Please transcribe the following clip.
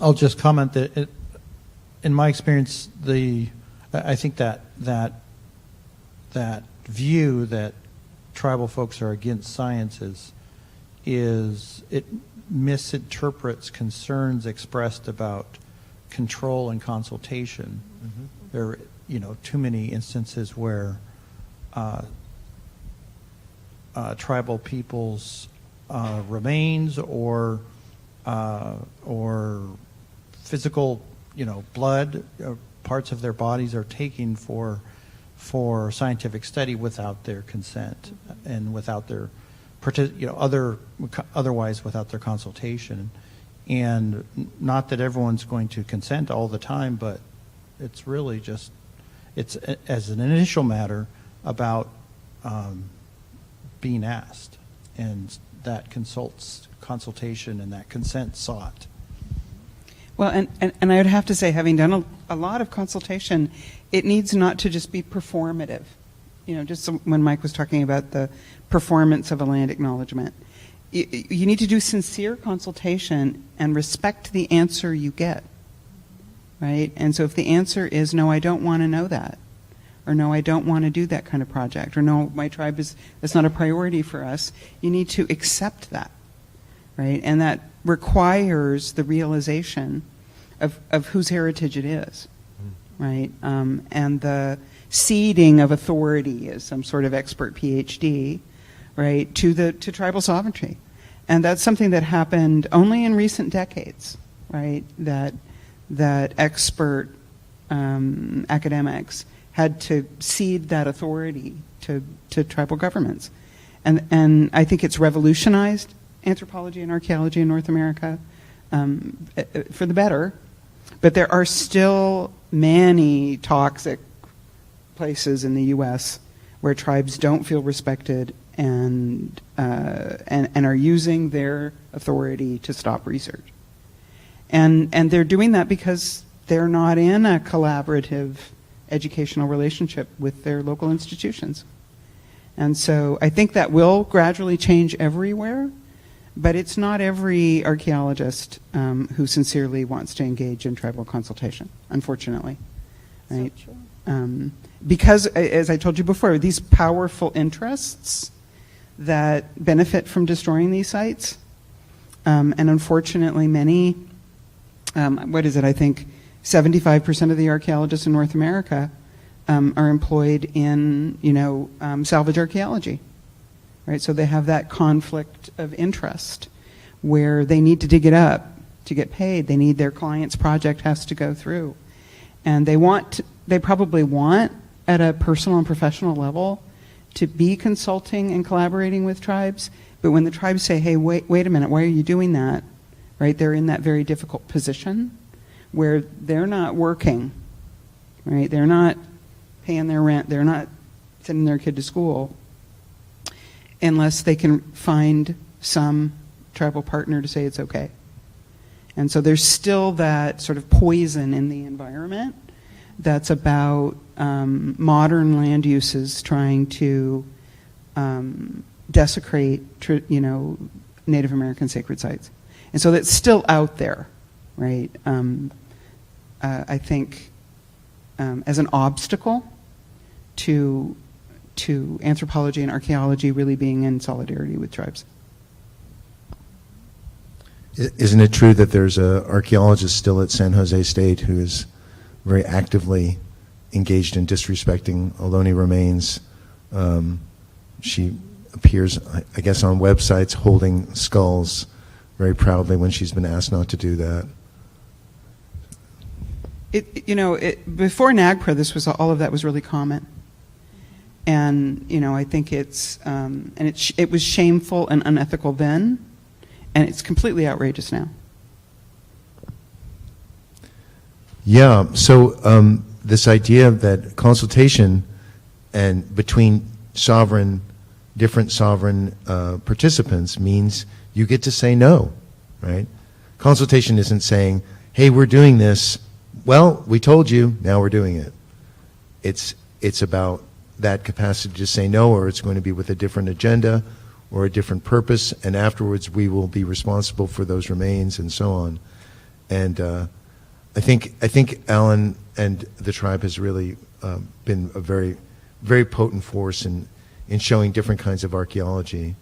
I'll just comment that in my experience, I think that view that tribal folks are against science is it misinterprets concerns expressed about control and consultation. Mm-hmm. There are, too many instances where tribal people's remains or physical, blood, parts of their bodies are taken for scientific study without their consent and without their, otherwise without their consultation. And not that everyone's going to consent all the time, but it's really just, it's as an initial matter about being asked, and that consultation and that consent sought. Well, and I would have to say, having done a lot of consultation, it needs not to just be performative. Just when Mike was talking about the performance of a land acknowledgement, you need to do sincere consultation and respect the answer you get, right? And so if the answer is, no, I don't want to know that, or no, I don't want to do that kind of project, or no, my tribe that's not a priority for us, you need to accept that, right? And that requires the realization of whose heritage it is, right? And the ceding of authority as some sort of expert PhD, right, to tribal sovereignty. And that's something that happened only in recent decades, right? That expert academics had to cede that authority to tribal governments. And I think it's revolutionized anthropology and archaeology in North America for the better. But there are still many toxic places in the U.S. where tribes don't feel respected and are using their authority to stop research. And they're doing that because they're not in a collaborative educational relationship with their local institutions. And so I think that will gradually change everywhere, but it's not every archaeologist who sincerely wants to engage in tribal consultation, unfortunately. Right? So true. Because, as I told you before, these powerful interests that benefit from destroying these sites, and unfortunately many, I think 75% of the archaeologists in North America are employed in, salvage archaeology, right? So they have that conflict of interest where they need to dig it up to get paid. They need their client's project has to go through. And they probably want, at a personal and professional level, to be consulting and collaborating with tribes. But when the tribes say, hey, wait a minute, why are you doing that? Right? They're in that very difficult position where they're not working, right? They're not paying their rent. They're not sending their kid to school unless they can find some tribal partner to say it's okay. And so there's still that sort of poison in the environment that's about modern land uses trying to desecrate, Native American sacred sites. And so that's still out there, right? I think as an obstacle to anthropology and archaeology really being in solidarity with tribes. Isn't it true that there's an archaeologist still at San Jose State who is very actively engaged in disrespecting Ohlone remains? She appears, I guess, on websites holding skulls very proudly when she's been asked not to do that. Before NAGPRA, all of that was really common. And, I think it was shameful and unethical then, and it's completely outrageous now. Yeah, so this idea that consultation and between different sovereign participants means you get to say no, right? Consultation isn't saying, hey, we're doing this. Well, we told you, now we're doing it. It's about that capacity to say no, or it's going to be with a different agenda or a different purpose, and afterwards we will be responsible for those remains and so on. And I think Alan and the tribe has really been a very, very potent force in showing different kinds of archaeology.